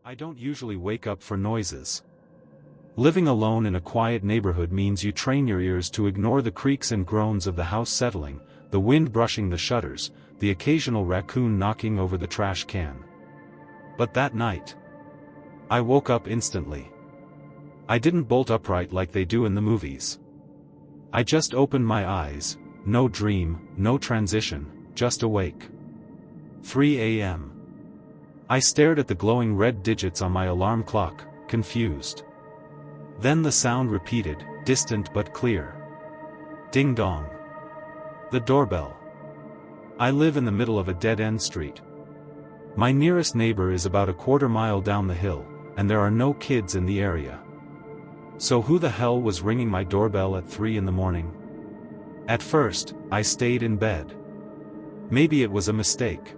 I don't usually wake up for noises. Living alone in a quiet neighborhood means you train your ears to ignore the creaks and groans of the house settling, the wind brushing the shutters, the occasional raccoon knocking over the trash can. But that night, I woke up instantly. I didn't bolt upright like they do in the movies. I just opened my eyes, no dream, no transition, just awake. 3 a.m. I stared at the glowing red digits on my alarm clock, confused. Then the sound repeated, distant but clear. Ding dong. The doorbell. I live in the middle of a dead-end street. My nearest neighbor is about a quarter-mile down the hill, and there are no kids in the area. So who the hell was ringing my doorbell at 3 in the morning? At first, I stayed in bed. Maybe it was a mistake.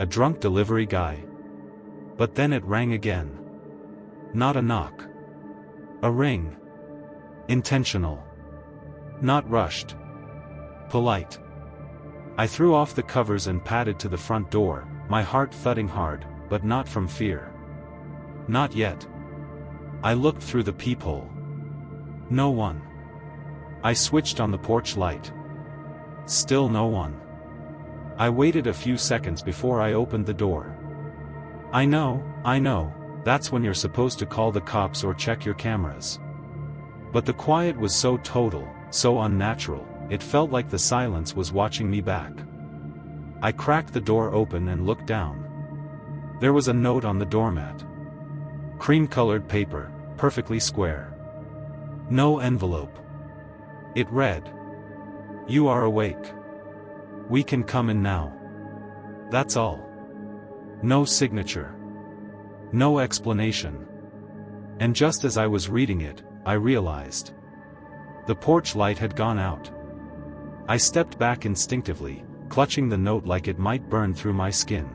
A drunk delivery guy. But then it rang again. Not a knock. A ring. Intentional. Not rushed. Polite. I threw off the covers and padded to the front door, my heart thudding hard, but not from fear. Not yet. I looked through the peephole. No one. I switched on the porch light. Still no one. I waited a few seconds before I opened the door. I know, that's when you're supposed to call the cops or check your cameras. But the quiet was so total, so unnatural, it felt like the silence was watching me back. I cracked the door open and looked down. There was a note on the doormat. Cream-colored paper, perfectly square. No envelope. It read, "You are awake. We can come in now." That's all. No signature. No explanation. And just as I was reading it, I realized. The porch light had gone out. I stepped back instinctively, clutching the note like it might burn through my skin.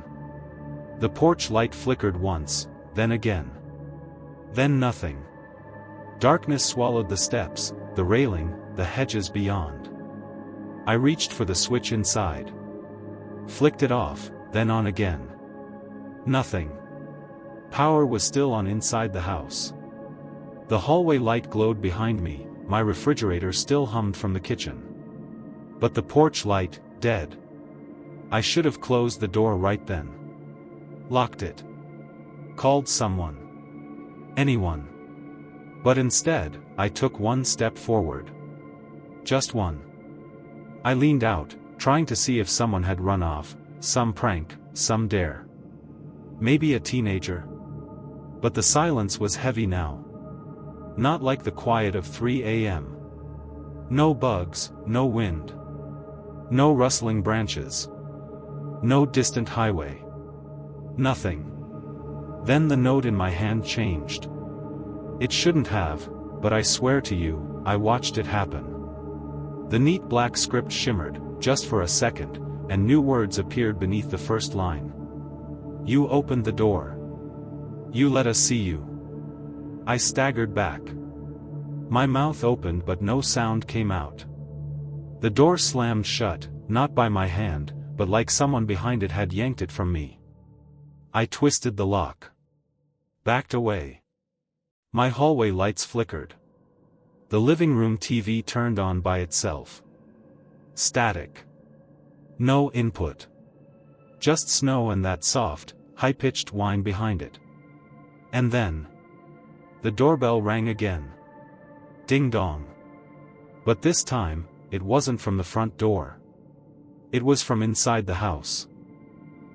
The porch light flickered once, then again. Then nothing. Darkness swallowed the steps, the railing, the hedges beyond. I reached for the switch inside. Flicked it off, then on again. Nothing. Power was still on inside the house. The hallway light glowed behind me, my refrigerator still hummed from the kitchen. But the porch light, dead. I should have closed the door right then. Locked it. Called someone. Anyone. But instead, I took one step forward. Just one. I leaned out, trying to see if someone had run off, some prank, some dare. Maybe a teenager. But the silence was heavy now. Not like the quiet of 3 a.m. No bugs, no wind. No rustling branches. No distant highway. Nothing. Then the note in my hand changed. It shouldn't have, but I swear to you, I watched it happen. The neat black script shimmered, just for a second, and new words appeared beneath the first line. You opened the door. You let us see you. I staggered back. My mouth opened but no sound came out. The door slammed shut, not by my hand, but like someone behind it had yanked it from me. I twisted the lock. Backed away. My hallway lights flickered. The living room TV turned on by itself. Static. No input. Just snow and that soft, high-pitched whine behind it. And then, the doorbell rang again. Ding dong. But this time, it wasn't from the front door. It was from inside the house.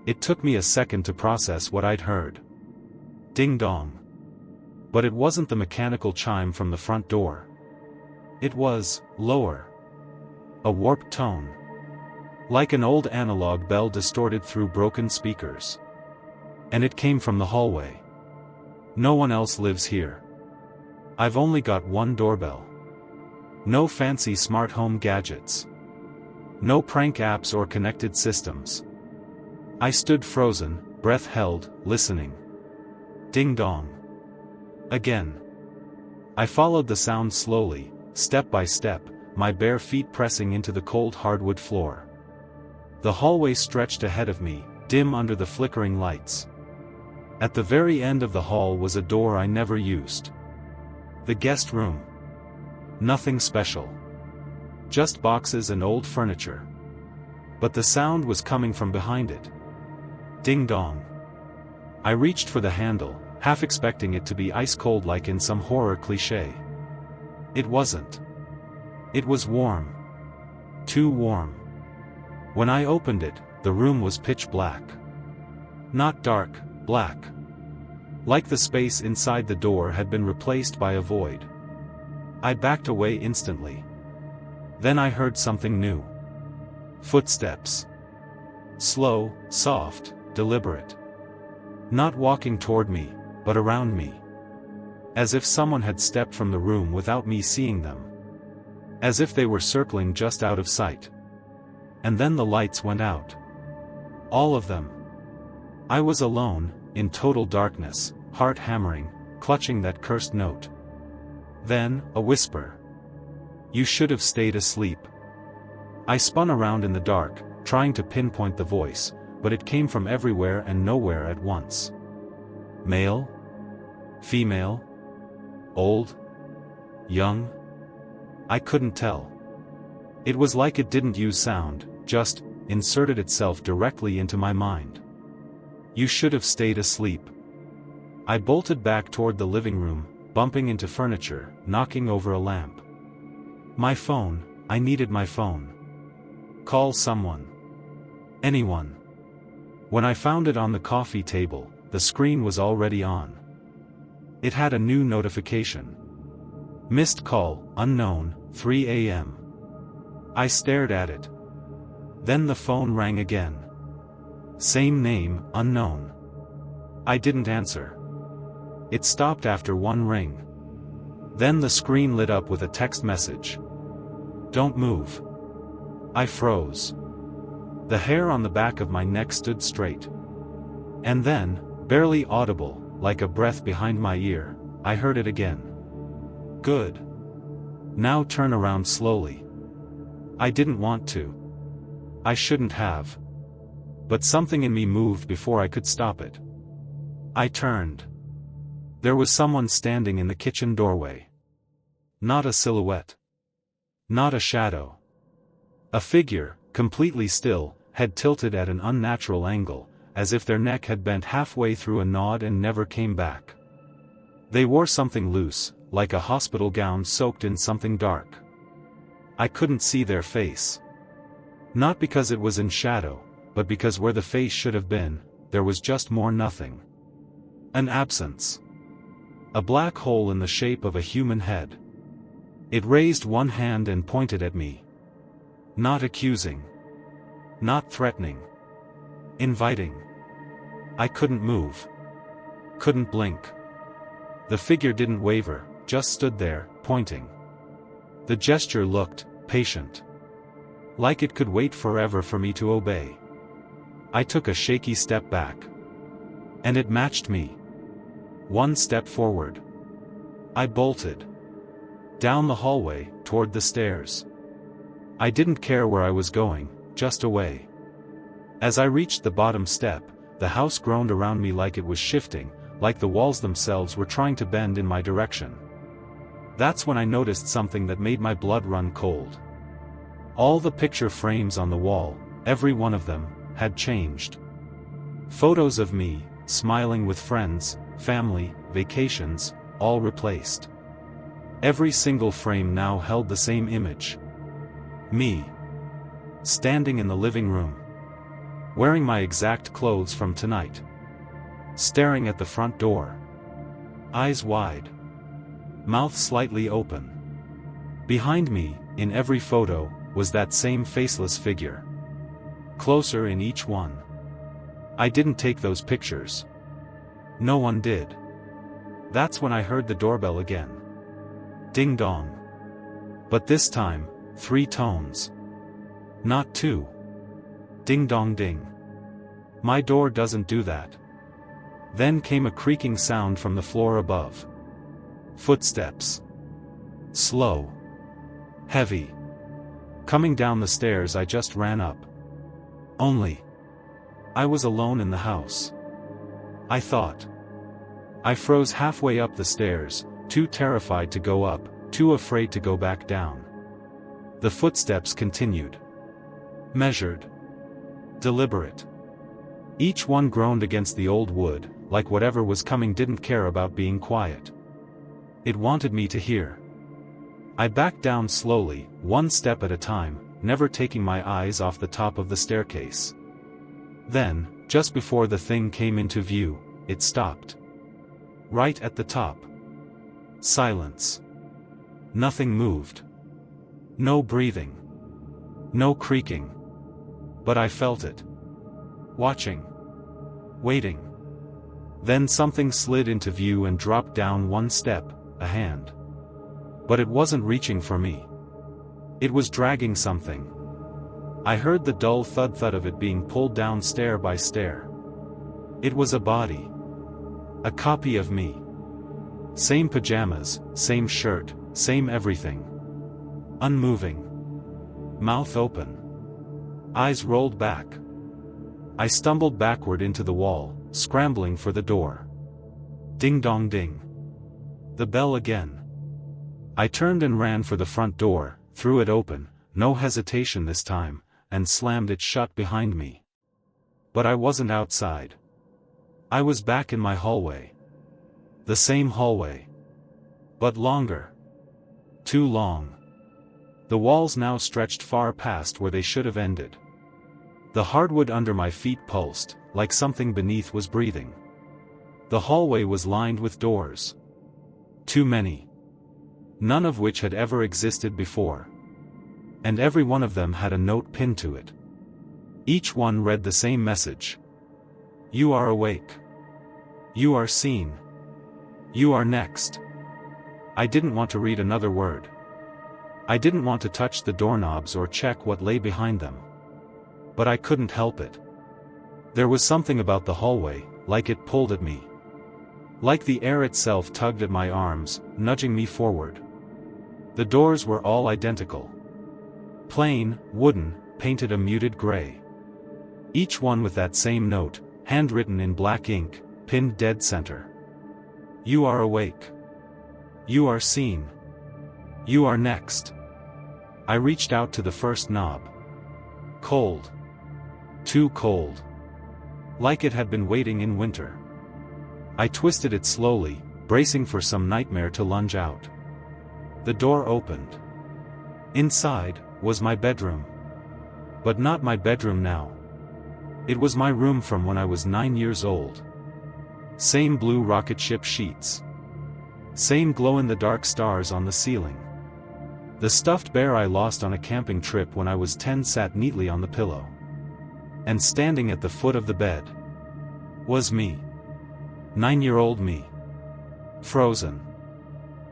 It took me a second to process what I'd heard. Ding dong. But it wasn't the mechanical chime from the front door. It was lower. A warped tone. Like an old analog bell distorted through broken speakers. And it came from the hallway. No one else lives here. I've only got one doorbell. No fancy smart home gadgets. No prank apps or connected systems. I stood frozen, breath held, listening. Ding dong. Again. I followed the sound slowly, step by step, my bare feet pressing into the cold hardwood floor. The hallway stretched ahead of me, dim under the flickering lights. At the very end of the hall was a door I never used. The guest room. Nothing special. Just boxes and old furniture. But the sound was coming from behind it. Ding dong. I reached for the handle, half expecting it to be ice cold like in some horror cliché. It wasn't. It was warm. Too warm. When I opened it, the room was pitch black. Not dark, black. Like the space inside the door had been replaced by a void. I backed away instantly. Then I heard something new. Footsteps. Slow, soft, deliberate. Not walking toward me, but around me. As if someone had stepped from the room without me seeing them. As if they were circling just out of sight. And then the lights went out. All of them. I was alone, in total darkness, heart hammering, clutching that cursed note. Then, a whisper. You should have stayed asleep. I spun around in the dark, trying to pinpoint the voice, but it came from everywhere and nowhere at once. Male? Female? Old? Young? I couldn't tell. It was like it didn't use sound, just inserted itself directly into my mind. You should have stayed asleep. I bolted back toward the living room, bumping into furniture, knocking over a lamp. My phone, I needed my phone. Call someone. Anyone. When I found it on the coffee table, the screen was already on. It had a new notification. Missed call, unknown, 3 a.m. I stared at it. Then the phone rang again. Same name, unknown. I didn't answer. It stopped after one ring. Then the screen lit up with a text message. Don't move. I froze. The hair on the back of my neck stood straight. And then, barely audible, like a breath behind my ear, I heard it again. Good. Now turn around slowly. I didn't want to. I shouldn't have. But something in me moved before I could stop it. I turned. There was someone standing in the kitchen doorway. Not a silhouette. Not a shadow. A figure, completely still, had tilted at an unnatural angle, as if their neck had bent halfway through a nod and never came back. They wore something loose, like a hospital gown soaked in something dark. I couldn't see their face. Not because it was in shadow, but because where the face should have been, there was just more nothing. An absence. A black hole in the shape of a human head. It raised one hand and pointed at me. Not accusing. Not threatening. Inviting. I couldn't move. Couldn't blink. The figure didn't waver, just stood there, pointing. The gesture looked patient. Like it could wait forever for me to obey. I took a shaky step back. And it matched me. One step forward. I bolted. Down the hallway, toward the stairs. I didn't care where I was going, just away. As I reached the bottom step, the house groaned around me like it was shifting, like the walls themselves were trying to bend in my direction. That's when I noticed something that made my blood run cold. All the picture frames on the wall, every one of them, had changed. Photos of me, smiling with friends, family, vacations, all replaced. Every single frame now held the same image. Me. Standing in the living room. Wearing my exact clothes from tonight. Staring at the front door. Eyes wide. Mouth slightly open. Behind me, in every photo, was that same faceless figure. Closer in each one. I didn't take those pictures. No one did. That's when I heard the doorbell again. Ding dong. But this time, 3 tones. Not 2. Ding dong ding. My door doesn't do that. Then came a creaking sound from the floor above. Footsteps. Slow. Heavy. Coming down the stairs I just ran up. Only. I was alone in the house. I thought. I froze halfway up the stairs, too terrified to go up, too afraid to go back down. The footsteps continued. Measured. Deliberate. Each one groaned against the old wood, like whatever was coming didn't care about being quiet. It wanted me to hear. I backed down slowly, one step at a time, never taking my eyes off the top of the staircase. Then, just before the thing came into view, it stopped. Right at the top. Silence. Nothing moved. No breathing. No creaking. But I felt it. Watching. Waiting. Then something slid into view and dropped down one step, a hand. But it wasn't reaching for me. It was dragging something. I heard the dull thud-thud of it being pulled down stair by stair. It was a body. A copy of me. Same pajamas, same shirt, same everything. Unmoving. Mouth open. Eyes rolled back. I stumbled backward into the wall, scrambling for the door. Ding dong ding. The bell again. I turned and ran for the front door, threw it open, no hesitation this time, and slammed it shut behind me. But I wasn't outside. I was back in my hallway. The same hallway. But longer. Too long. The walls now stretched far past where they should have ended. The hardwood under my feet pulsed, like something beneath was breathing. The hallway was lined with doors. Too many. None of which had ever existed before. And every one of them had a note pinned to it. Each one read the same message. You are awake. You are seen. You are next. I didn't want to read another word. I didn't want to touch the doorknobs or check what lay behind them. But I couldn't help it. There was something about the hallway, like it pulled at me. Like the air itself tugged at my arms, nudging me forward. The doors were all identical. Plain, wooden, painted a muted gray. Each one with that same note, handwritten in black ink, pinned dead center. You are awake. You are seen. You are next. I reached out to the first knob. Cold. Too cold. Like it had been waiting in winter. I twisted it slowly, bracing for some nightmare to lunge out. The door opened. Inside was my bedroom. But not my bedroom now. It was my room from when I was 9 years old. Same blue rocket ship sheets. Same glow-in-the-dark stars on the ceiling. The stuffed bear I lost on a camping trip when I was 10 sat neatly on the pillow. And standing at the foot of the bed was me. 9-year-old me. Frozen.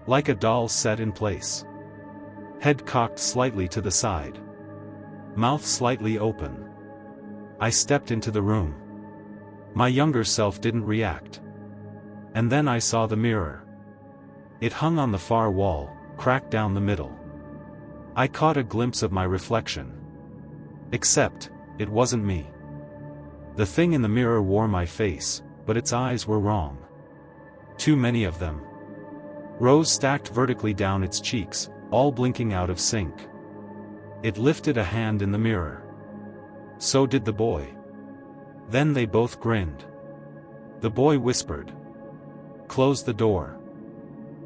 Like a doll set in place. Head cocked slightly to the side. Mouth slightly open. I stepped into the room. My younger self didn't react. And then I saw the mirror. It hung on the far wall, cracked down the middle. I caught a glimpse of my reflection. Except, it wasn't me. The thing in the mirror wore my face, but its eyes were wrong. Too many of them. Rows stacked vertically down its cheeks, all blinking out of sync. It lifted a hand in the mirror. So did the boy. Then they both grinned. The boy whispered. Close the door.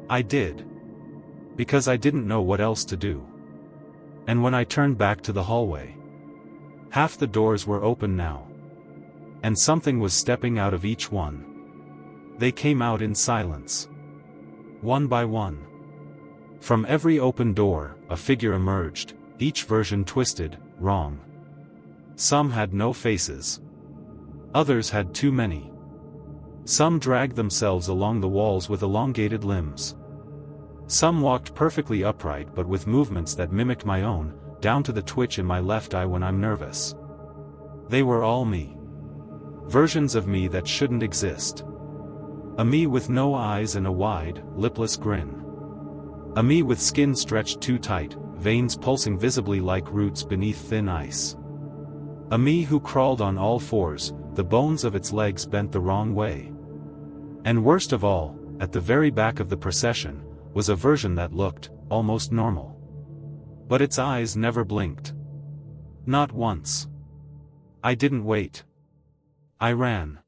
I did. Because I didn't know what else to do. And when I turned back to the hallway, half the doors were open now. And something was stepping out of each one. They came out in silence. One by one. From every open door, a figure emerged, each version twisted, wrong. Some had no faces. Others had too many. Some dragged themselves along the walls with elongated limbs. Some walked perfectly upright but with movements that mimicked my own, down to the twitch in my left eye when I'm nervous. They were all me. Versions of me that shouldn't exist. A me with no eyes and a wide, lipless grin. A me with skin stretched too tight, veins pulsing visibly like roots beneath thin ice. A me who crawled on all fours, the bones of its legs bent the wrong way. And worst of all, at the very back of the procession, was a version that looked almost normal. But its eyes never blinked. Not once. I didn't wait. I ran.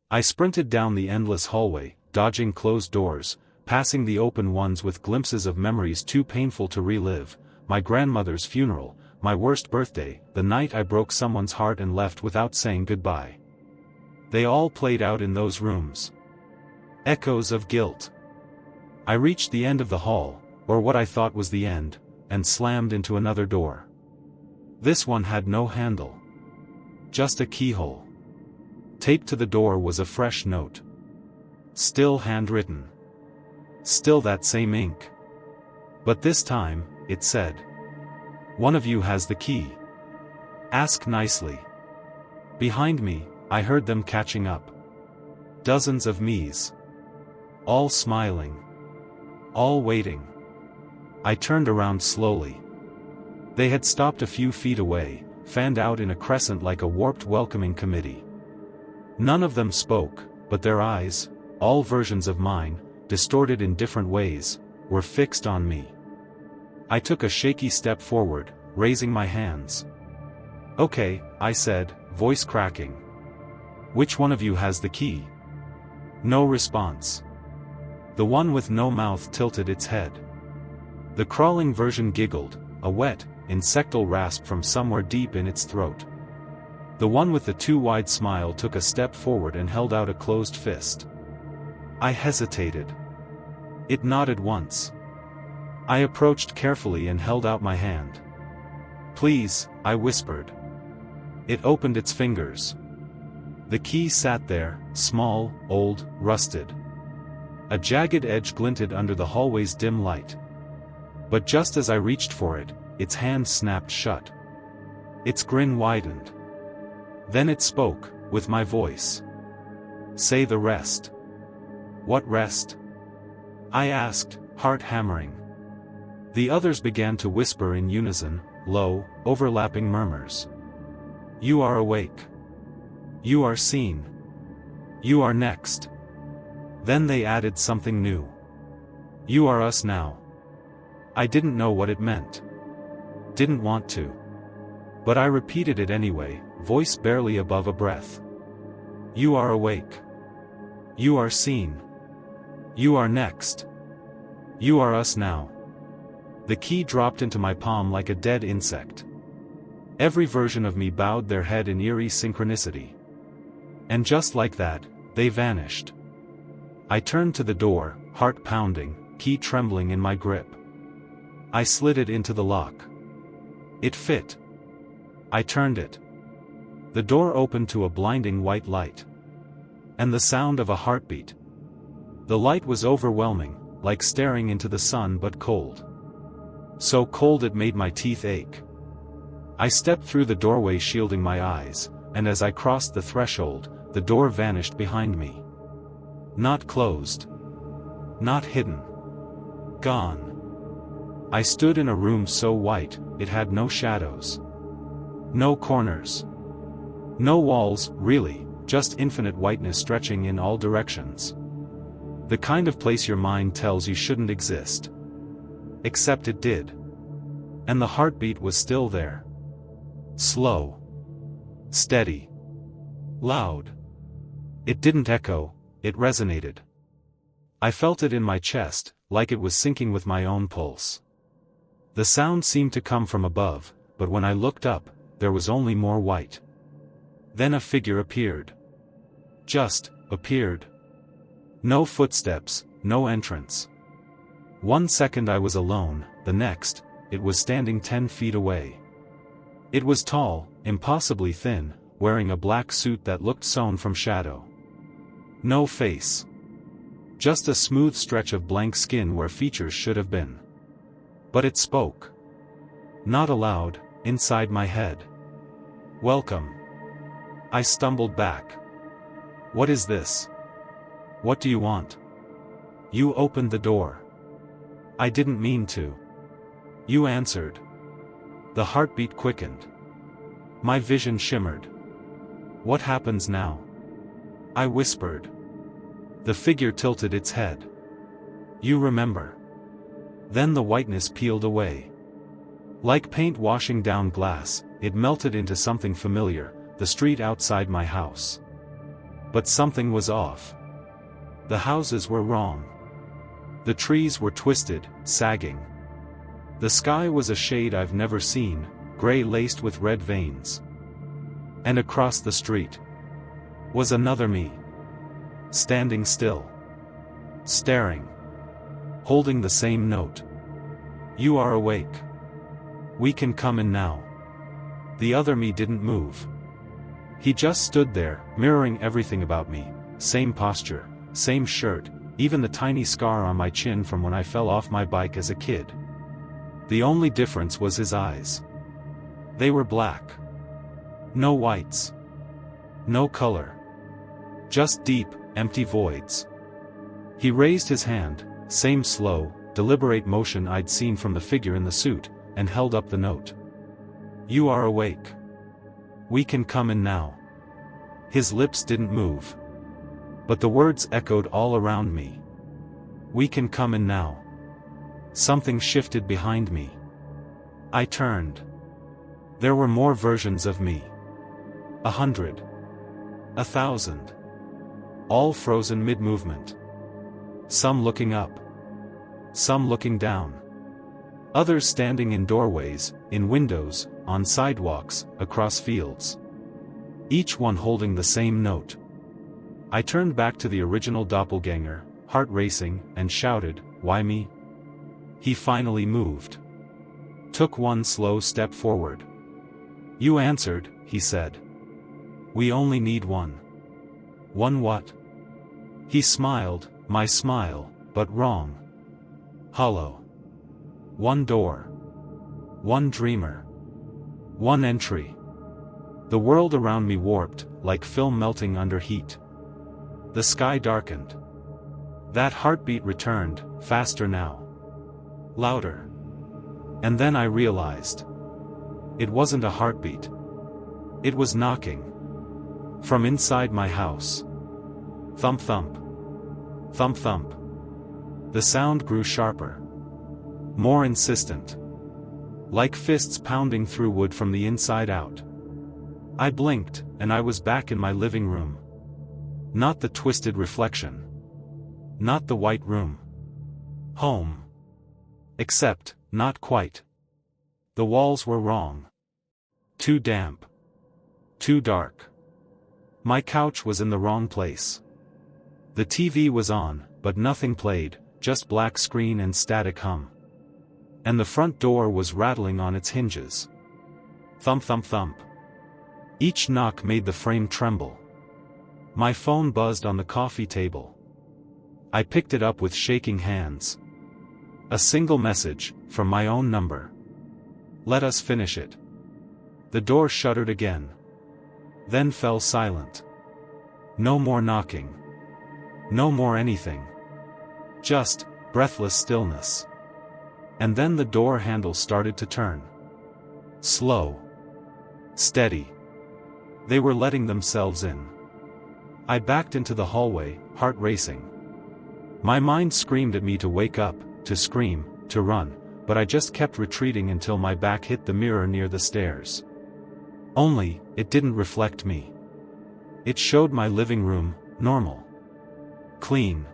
I sprinted down the endless hallway, dodging closed doors, passing the open ones with glimpses of memories too painful to relive, my grandmother's funeral, my worst birthday, the night I broke someone's heart and left without saying goodbye. They all played out in those rooms. Echoes of guilt. I reached the end of the hall, or what I thought was the end, and slammed into another door. This one had no handle. Just a keyhole. Taped to the door was a fresh note. Still handwritten. Still that same ink. But this time, it said, "One of you has the key. Ask nicely." Behind me, I heard them catching up. Dozens of me's. All smiling. All waiting. I turned around slowly. They had stopped a few feet away, fanned out in a crescent like a warped welcoming committee. None of them spoke, but their eyes, all versions of mine, distorted in different ways, were fixed on me. I took a shaky step forward, raising my hands. "Okay," I said, voice cracking. "Which one of you has the key?" No response. The one with no mouth tilted its head. The crawling version giggled, a wet, insectal rasp from somewhere deep in its throat. The one with the too wide smile took a step forward and held out a closed fist. I hesitated. It nodded once. I approached carefully and held out my hand. "Please," I whispered. It opened its fingers. The key sat there, small, old, rusted. A jagged edge glinted under the hallway's dim light. But just as I reached for it, its hand snapped shut. Its grin widened. Then it spoke, with my voice. "Say the rest." "What rest?" I asked, heart hammering. The others began to whisper in unison, low, overlapping murmurs. "You are awake. You are seen. You are next." Then they added something new. "You are us now." I didn't know what it meant. Didn't want to. But I repeated it anyway, voice barely above a breath. "You are awake. You are seen. You are next. You are us now." The key dropped into my palm like a dead insect. Every version of me bowed their head in eerie synchronicity. And just like that, they vanished. I turned to the door, heart pounding, key trembling in my grip. I slid it into the lock. It fit. I turned it. The door opened to a blinding white light. And the sound of a heartbeat. The light was overwhelming, like staring into the sun but cold. So cold it made my teeth ache. I stepped through the doorway shielding my eyes, and as I crossed the threshold, the door vanished behind me. Not closed. Not hidden. Gone. I stood in a room so white, it had no shadows. No corners. No walls, really, just infinite whiteness stretching in all directions. The kind of place your mind tells you shouldn't exist. Except it did. And the heartbeat was still there. Slow. Steady. Loud. It didn't echo, it resonated. I felt it in my chest, like it was syncing with my own pulse. The sound seemed to come from above, but when I looked up, there was only more white. Then a figure appeared. Just appeared. No footsteps, no entrance. 1 second I was alone, the next, it was standing 10 feet away. It was tall, impossibly thin, wearing a black suit that looked sewn from shadow. No face. Just a smooth stretch of blank skin where features should have been. But it spoke. Not aloud, inside my head. "Welcome." I stumbled back. "What is this? What do you want?" "You opened the door." "I didn't mean to." "You answered." The heartbeat quickened. My vision shimmered. "What happens now?" I whispered. The figure tilted its head. You remember. Then the whiteness peeled away. Like paint washing down glass, it melted into something familiar, the street outside my house. But something was off. The houses were wrong. The trees were twisted, sagging. The sky was a shade I've never seen, gray laced with red veins. And across the street was another me. Standing still. Staring. Holding the same note. You are awake. We can come in now. The other me didn't move. He just stood there, mirroring everything about me. Same posture, same shirt, even the tiny scar on my chin from when I fell off my bike as a kid. The only difference was his eyes. They were black. No whites. No color. Just deep, empty voids. He raised his hand, same slow, deliberate motion I'd seen from the figure in the suit, and held up the note. You are awake. We can come in now. His lips didn't move. But the words echoed all around me. We can come in now. Something shifted behind me. I turned. There were more versions of me. 100. 1,000. All frozen mid-movement. Some looking up. Some looking down. Others standing in doorways, in windows, on sidewalks, across fields. Each one holding the same note. I turned back to the original doppelganger, heart racing, and shouted, "Why me?" He finally moved. Took one slow step forward. You answered, he said. We only need one. One what? He smiled, my smile, but wrong. Hollow. One door. One dreamer. One entry. The world around me warped, like film melting under heat. The sky darkened. That heartbeat returned, faster now. Louder. And then I realized. It wasn't a heartbeat. It was knocking. From inside my house. Thump thump. Thump thump. The sound grew sharper. More insistent. Like fists pounding through wood from the inside out. I blinked, and I was back in my living room. Not the twisted reflection. Not the white room. Home. Except, not quite. The walls were wrong. Too damp. Too dark. My couch was in the wrong place. The TV was on, but nothing played, just black screen and static hum. And the front door was rattling on its hinges. Thump thump thump. Each knock made the frame tremble. My phone buzzed on the coffee table. I picked it up with shaking hands. A single message, from my own number. Let us finish it. The door shuddered again. Then fell silent. No more knocking. No more anything. Just, breathless stillness. And then the door handle started to turn. Slow. Steady. They were letting themselves in. I backed into the hallway, heart racing. My mind screamed at me to wake up, to scream, to run, but I just kept retreating until my back hit the mirror near the stairs. Only, it didn't reflect me. It showed my living room, normal. Clean.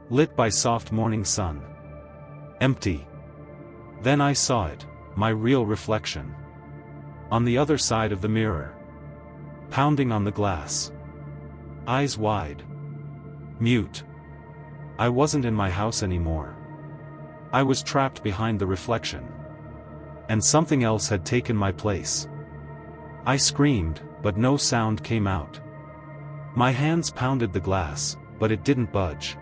Lit by soft morning sun. Empty. Then I saw it, my real reflection. On the other side of the mirror. Pounding on the glass. Eyes wide. Mute. I wasn't in my house anymore. I was trapped behind the reflection. And something else had taken my place. I screamed, but no sound came out. My hands pounded the glass, but it didn't budge.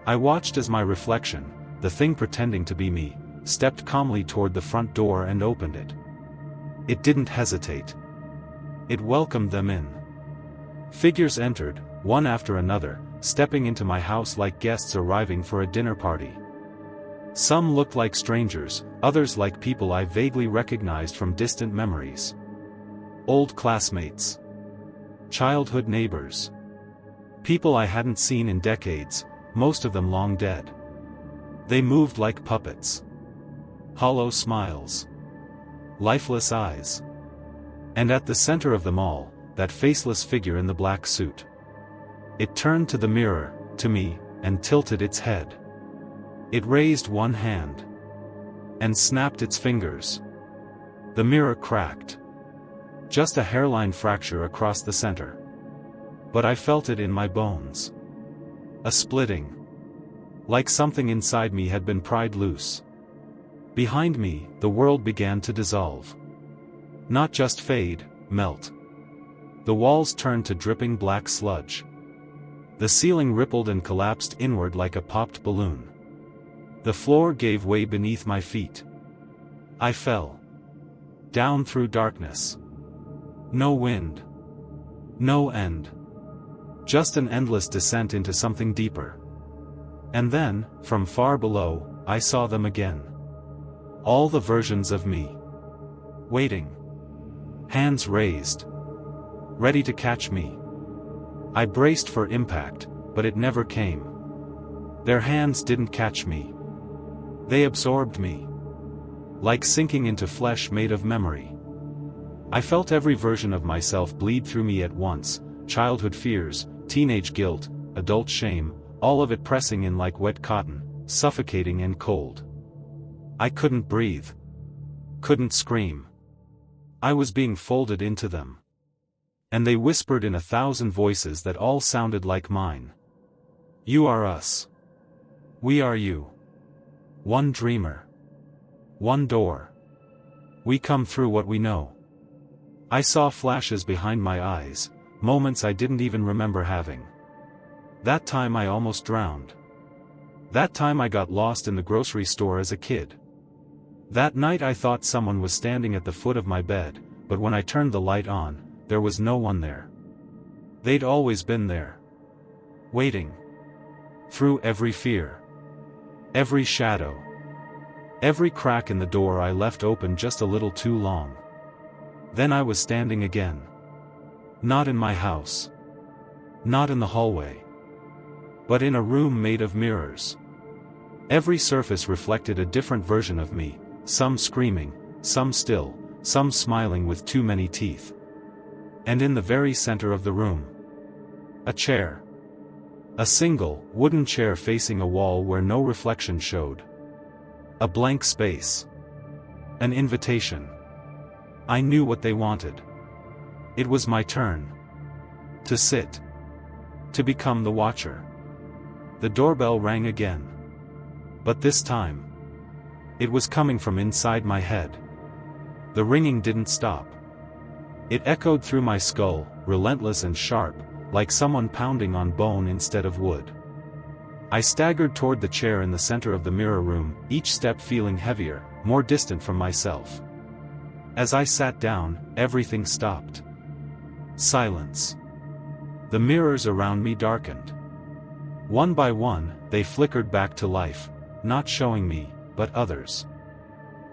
I watched as my reflection, the thing pretending to be me, stepped calmly toward the front door and opened it. It didn't hesitate. It welcomed them in. Figures entered, one after another, stepping into my house like guests arriving for a dinner party. Some looked like strangers, others like people I vaguely recognized from distant memories. Old classmates. Childhood neighbors. People I hadn't seen in decades, most of them long dead. They moved like puppets. Hollow smiles. Lifeless eyes. And at the center of them all, that faceless figure in the black suit. It turned to the mirror, to me, and tilted its head. It raised one hand. And snapped its fingers. The mirror cracked. Just a hairline fracture across the center. But I felt it in my bones. A splitting. Like something inside me had been pried loose. Behind me, the world began to dissolve. Not just fade, melt. The walls turned to dripping black sludge. The ceiling rippled and collapsed inward like a popped balloon. The floor gave way beneath my feet. I fell. Down through darkness. No wind. No end. Just an endless descent into something deeper. And then, from far below, I saw them again. All the versions of me. Waiting. Hands raised. Ready to catch me. I braced for impact, but it never came. Their hands didn't catch me. They absorbed me. Like sinking into flesh made of memory. I felt every version of myself bleed through me at once, childhood fears, teenage guilt, adult shame, all of it pressing in like wet cotton, suffocating and cold. I couldn't breathe. Couldn't scream. I was being folded into them. And they whispered in 1,000 voices that all sounded like mine. You are us. We are you. One dreamer. One door. We come through what we know. I saw flashes behind my eyes, moments I didn't even remember having. That time I almost drowned. That time I got lost in the grocery store as a kid. That night I thought someone was standing at the foot of my bed, but when I turned the light on, there was no one there. They'd always been there. Waiting. Through every fear. Every shadow. Every crack in the door I left open just a little too long. Then I was standing again. Not in my house. Not in the hallway. But in a room made of mirrors. Every surface reflected a different version of me, some screaming, some still, some smiling with too many teeth. And in the very center of the room. A chair. A single, wooden chair facing a wall where no reflection showed. A blank space. An invitation. I knew what they wanted. It was my turn. To sit. To become the watcher. The doorbell rang again. But this time. It was coming from inside my head. The ringing didn't stop. It echoed through my skull, relentless and sharp, like someone pounding on bone instead of wood. I staggered toward the chair in the center of the mirror room, each step feeling heavier, more distant from myself. As I sat down, everything stopped. Silence. The mirrors around me darkened. One by one, they flickered back to life, not showing me, but others.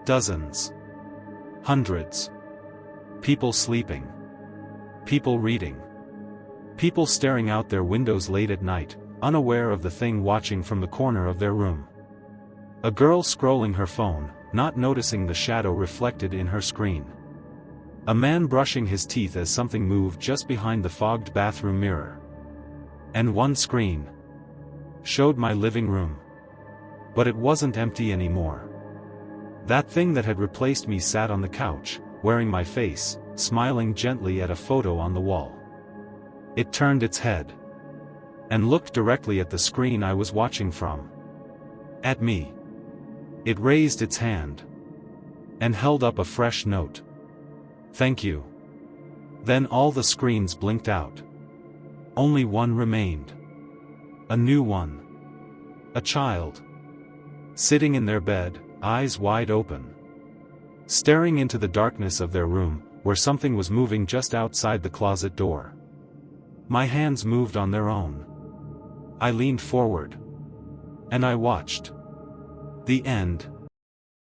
Dozens. Hundreds. People sleeping. People reading. People staring out their windows late at night, unaware of the thing watching from the corner of their room. A girl scrolling her phone, not noticing the shadow reflected in her screen. A man brushing his teeth as something moved just behind the fogged bathroom mirror. And one screen showed my living room. But it wasn't empty anymore. That thing that had replaced me sat on the couch, wearing my face, smiling gently at a photo on the wall. It turned its head. And looked directly at the screen I was watching from. At me. It raised its hand. And held up a fresh note. Thank you. Then all the screens blinked out. Only one remained. A new one. A child. Sitting in their bed, eyes wide open. Staring into the darkness of their room, where something was moving just outside the closet door. My hands moved on their own. I leaned forward. And I watched. The end.